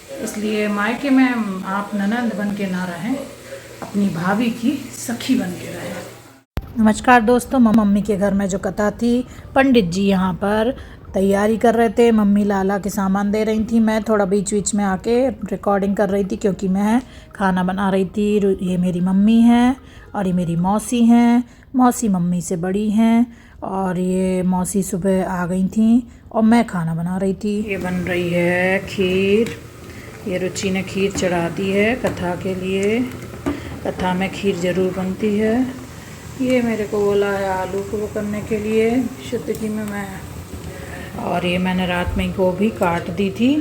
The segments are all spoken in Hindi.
इसलिए मायके में आप ननंद बन के ना रहें, अपनी भाभी की सखी बन के रहें। नमस्कार दोस्तों, मम्मी के घर में जो कथा थी, पंडित जी यहाँ पर तैयारी कर रहे थे। मम्मी लाला के सामान दे रही थी, मैं थोड़ा बीच बीच में आके रिकॉर्डिंग कर रही थी क्योंकि मैं खाना बना रही थी। ये मेरी मम्मी हैं और ये मेरी मौसी हैं। मौसी मम्मी से बड़ी हैं और ये मौसी सुबह आ गई थी और मैं खाना बना रही थी। ये बन रही है खीर, ये रुचि ने खीर चढ़ा दी है कथा के लिए। कथा में खीर ज़रूर बनती है। ये मेरे को बोला है आलू को करने के लिए शुद्ध घी में मैं, और ये मैंने रात में गोभी काट दी थी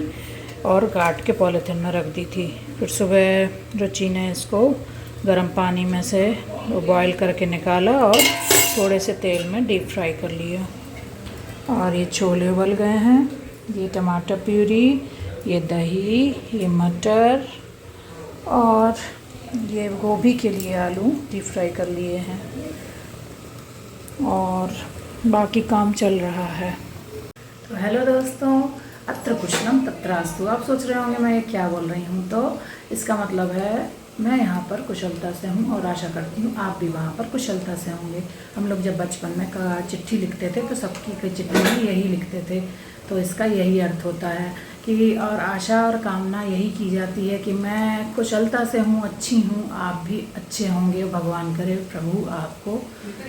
और काट के पॉलीथिन में रख दी थी। फिर सुबह रुचि ने इसको गर्म पानी में से बॉईल करके निकाला और थोड़े से तेल में डीप फ्राई कर लिया। और ये छोले उबल गए हैं, ये टमाटर प्यूरी, ये दही, ये मटर और ये गोभी के लिए आलू डीप फ्राई कर लिए हैं और बाकी काम चल रहा है। तो हेलो दोस्तों, अत्र कुशलम तत्रास्तु। आप सोच रहे होंगे मैं ये क्या बोल रही हूँ, तो इसका मतलब है मैं यहाँ पर कुशलता से हूँ और आशा करती हूँ आप भी वहाँ पर कुशलता से होंगे। हम लोग जब बचपन में चिट्ठी लिखते थे तो सबकी चिट्ठी में यही लिखते थे, तो इसका यही अर्थ होता है कि और आशा और कामना यही की जाती है कि मैं कुशलता से हूँ, अच्छी हूँ, आप भी अच्छे होंगे। भगवान करे प्रभु आपको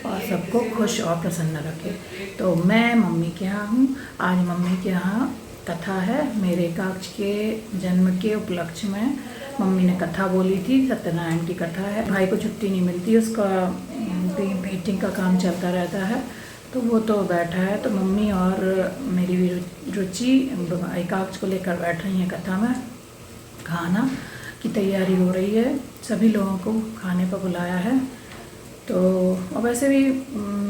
और सबको खुश और प्रसन्न रखे। तो मैं मम्मी के यहाँ हूँ। आज मम्मी के यहाँ कथा है। मेरे काक्ष के जन्म के उपलक्ष्य में मम्मी ने कथा बोली थी। सत्यनारायण की कथा है। भाई को छुट्टी नहीं मिलती, उसका मीटिंग का काम चलता रहता है, तो वो तो बैठा है। तो मम्मी और मेरी भी रुचि एकाक्ष को लेकर बैठ रही हैं कथा में। खाना की तैयारी हो रही है, सभी लोगों को खाने पर बुलाया है। तो और वैसे भी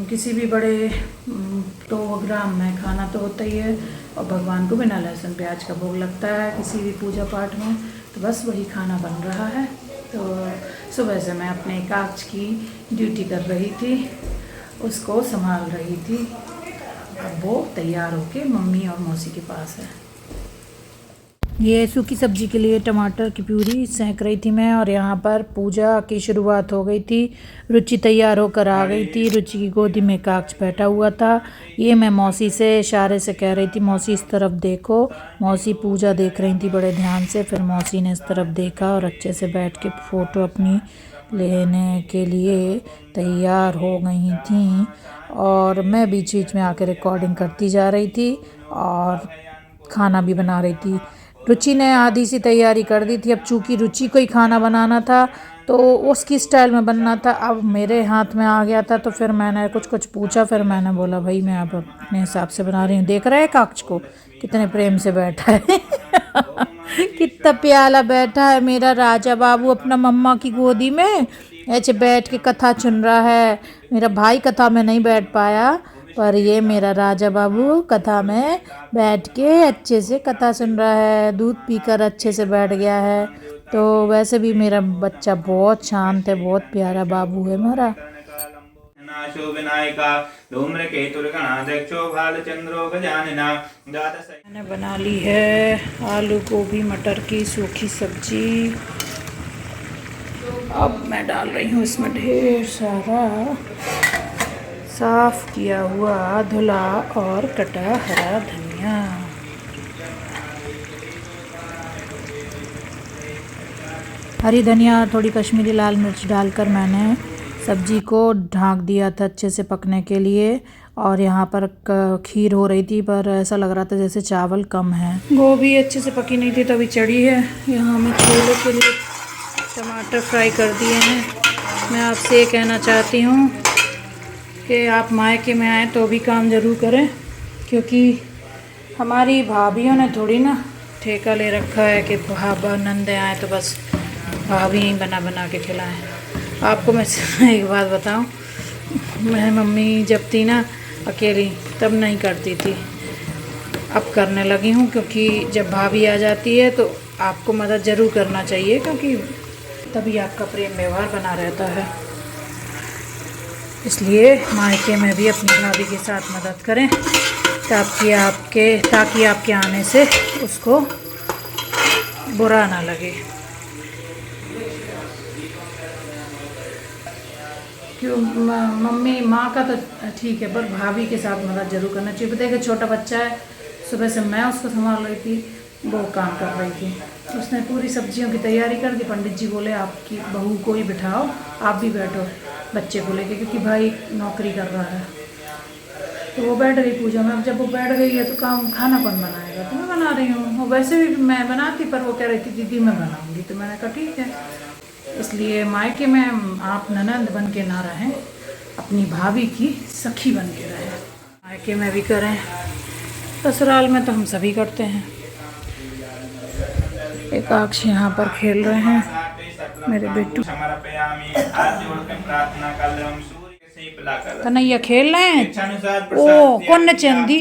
किसी भी बड़े प्रोग्राम में खाना तो होता ही है और भगवान को बिना लहसुन प्याज का भोग लगता है किसी भी पूजा पाठ में, तो बस वही खाना बन रहा है। तो सुबह से मैं अपने एकाक्ष की ड्यूटी कर रही थी, उसको संभाल रही थी। अब वो तैयार होके मम्मी और मौसी के पास है। ये सूखी सब्जी के लिए टमाटर की प्यूरी सेंक रही थी मैं, और यहाँ पर पूजा की शुरुआत हो गई थी। रुचि तैयार होकर आ गई थी। रुचि की गोदी में काक्ष बैठा हुआ था। ये मैं मौसी से इशारे से कह रही थी मौसी इस तरफ देखो। मौसी पूजा देख रही थी बड़े ध्यान से। फिर मौसी ने इस तरफ देखा और अच्छे से बैठ के फ़ोटो अपनी लेने के लिए तैयार हो गई थी। और मैं बीच बीच में आकर रिकॉर्डिंग करती जा रही थी और खाना भी बना रही थी। रुचि ने आधी सी तैयारी कर दी थी। अब चूँकि रुचि को ही खाना बनाना था तो उसकी स्टाइल में बनना था। अब मेरे हाथ में आ गया था तो फिर मैंने कुछ पूछा। फिर मैंने बोला भाई मैं अब अपने हिसाब से बना रही हूँ। देख रहे हैं काक्ष को कितने प्रेम से बैठा है कितना प्याला बैठा है मेरा राजा बाबू अपना मम्मा की गोदी में ऐसे बैठ के कथा सुन रहा है। मेरा भाई कथा में नहीं बैठ पाया, पर ये मेरा राजा बाबू कथा में बैठ के अच्छे से कथा सुन रहा है। दूध पीकर अच्छे से बैठ गया है। तो वैसे भी मेरा बच्चा बहुत शांत है, बहुत प्यारा बाबू है मेरा। मैंने बना ली है आलू गोभी मटर की सूखी सब्जी। अब मैं डाल रही हूँ इसमें ढेर सारा साफ किया हुआ धुला और कटा हरा धनिया। हरी धनिया थोड़ी कश्मीरी लाल मिर्च डालकर मैंने सब्जी को ढक दिया था अच्छे से पकने के लिए। और यहाँ पर खीर हो रही थी, पर ऐसा लग रहा था जैसे चावल कम है। गोभी अच्छे से पकी नहीं थी तो अभी चढ़ी है। यहाँ मैं छोले के लिए टमाटर फ्राई कर दिए हैं। मैं आपसे ये कहना चाहती हूँ कि आप मायके में आए तो भी काम ज़रूर करें, क्योंकि हमारी भाभीयों ने थोड़ी ना ठेका ले रखा है कि भाभा नंदे आए तो बस भाभी ही बना बना के खिलाएं। आपको मैं एक बात बताऊं, मैं मम्मी जब थी ना अकेली तब नहीं करती थी, अब करने लगी हूँ। क्योंकि जब भाभी आ जाती है तो आपको मदद ज़रूर करना चाहिए, क्योंकि तभी आपका प्रेम व्यवहार बना रहता है। इसलिए मायके में भी अपनी भाभी के साथ मदद करें ताकि आपके आने से उसको बुरा ना लगे। क्यों मम्मी माँ का तो ठीक है, पर भाभी के साथ मदद जरूर करना चाहिए। देखिए छोटा बच्चा है, सुबह से मैं उसको संभाल रही थी, वो काम कर रही थी। उसने पूरी सब्जियों की तैयारी कर दी। पंडित जी बोले आपकी बहू को ही बिठाओ, आप भी बैठो बच्चे को लेके, क्योंकि भाई नौकरी कर रहा है। तो वो बैठ गई पूजा में। अब जब वो बैठ गई है तो खाना कौन बनाएगा? तो मैं बना रही हूँ। वो वैसे भी मैं बनाती, पर वो कह रही थी दीदी मैं बनाऊँगी, तो मैंने कहा ठीक है। इसलिए मायके में आप ननद बन के ना रहें, अपनी भाभी की सखी बन के रहें। मायके में भी करें, ससुराल में तो हम सभी करते हैं। एकाक्ष यहाँ पर खेल रहे हैं मेरे बेटू। कन्हैया खेल रहे हैं। ओ कौन ने चैन दी?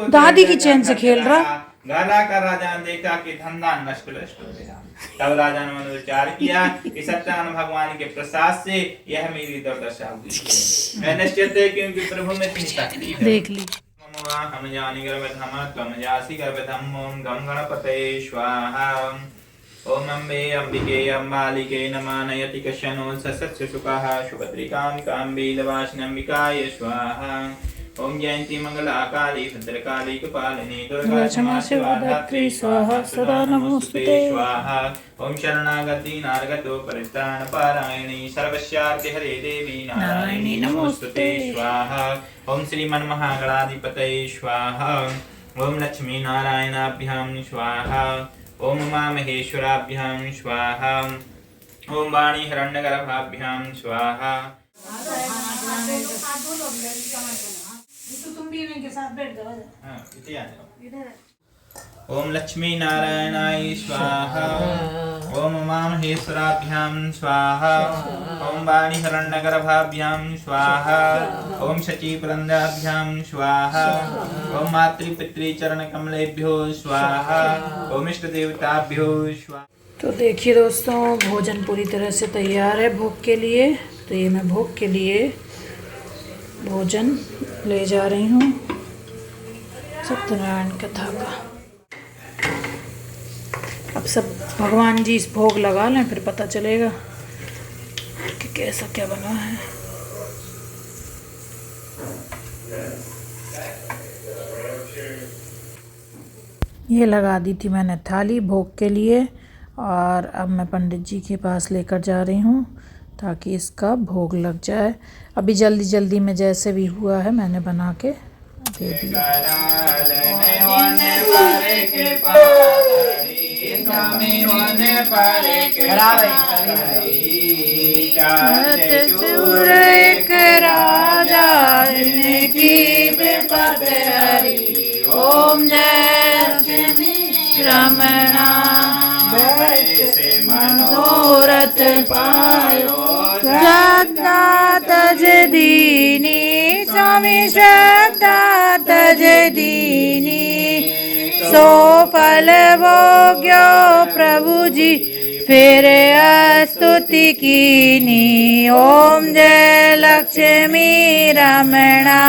दादी की चैन से खेल रहा। गाला का राजा ने देखा कि धंधा नष्ट हो गया। तब राजा ने मनोविचार किया कि सत्यनारायण भगवान के प्रसाद से यह मेरी दुर्दशा हुई। मैं निश्चित है क्योंकि प्रभु में इतनी तकलीफ है। देख ली। हम जानी गर्भधाम त्वं जासि गर्भधाम। ओम गं गणपतये स्वाहा। ओम अम्बे अंबिके अम्बालिके नमः। नयति कश्यनो सस्य सुखः शुभद्रिकां काम्बीलवासिनम्बिकाय स्वाहा। ओम जयंती मंगला काली भद्रकाली कपालिनी दुर्गा क्षमा शिवा धात्री स्वाहा। सदा नमोस्तुते स्वाहा। ओम शरणागति नारगतो परित्राण पारायणी सर्वस्यार्ति हरे देवी नारायणी नमोस्तुते स्वाहा। ओम श्रीमन् महागणाधिपतये स्वाहा। ओम लक्ष्मी नारायणाभ्यां स्वाहा। ओम उमा महेश्वराभ्यां स्वाहा। ओम वाणी हिरण्यगर्भाभ्यां स्वाहा। तुम भी इनके साथ बैठ जाओ। ओम लक्ष्मी नारायणाय स्वाहा। ओम उमा महेश्वराभ्यां स्वाहा। ओम वाणी हिरण्यगर्भाभ्यां स्वाहा। ओम शची पुरंदाभ्यां स्वाहा। ओम मातृ पितृ चरण कमलेभ्यो स्वाहा। ओम इष्ट देवताभ्यो स्वाहा। तो देखिए दोस्तों, भोजन पूरी तरह से तैयार है भोग के लिए। तो ये मैं भोग के लिए भोजन ले जा रही हूँ सत्यनारायण कथा का। अब सब भगवान जी इस भोग लगा लें, फिर पता चलेगा कि कैसा क्या बना है। ये लगा दी थी मैंने थाली भोग के लिए, और अब मैं पंडित जी के पास लेकर जा रही हूँ ताकि इसका भोग लग जाए। अभी जल्दी जल्दी में जैसे भी हुआ है मैंने बना के दे दिया। एक राजा की विपद हरी। ओम जय रमणा मनोरथ पायो। श्रद्धा तज दीनी स्वामी श्रद्धा तज दीनी। सो फल भोग्यो प्रभु जी फिर स्तुति कीनी। ओम जय लक्ष्मी रमणा।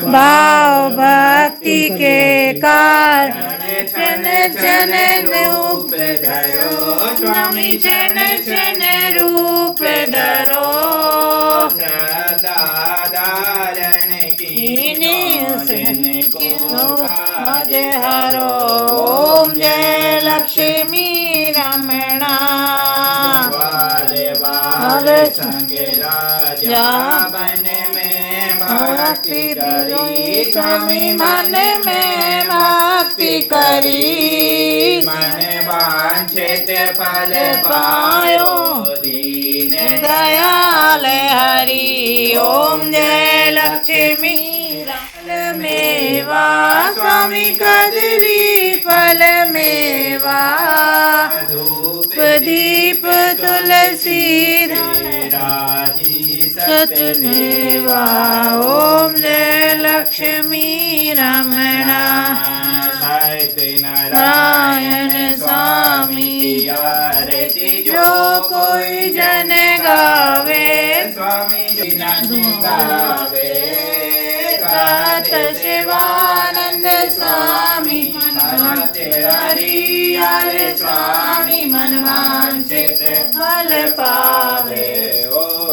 भाव भक्ति के कारण चन चन रूप धरो। स्वामी चन चन रूप धरो। सदा धारण कीने जय हरो। ओम जय लक्ष्मी रमणा। वाले संग राजा बन में भक्ति करी। स्वामी मन में भक्ति करी। मन वांछित फल पायो। दीन दयाल हरि। ओम जय लक्ष्मी मेवा। स्वामी कदली फल मेवा। धूप दीप तुलसी सतमेवा। ओम जय लक्ष्मी रमणा। नारायण स्वामी आरती जो कोई जन गावे। स्वामी गावे भगत शिवानंद स्वामी हरि स्वामी मनवांचित फल पावे।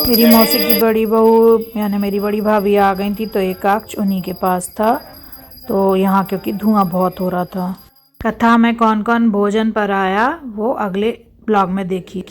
मेरी मौसी की बड़ी बहू यानी मेरी बड़ी भाभी आ गई थी, तो एकाक्ष उन्हीं के पास था। तो यहाँ क्योंकि धुआं बहुत हो रहा था। कथा में कौन कौन भोजन पर आया वो अगले ब्लॉग में देखिए।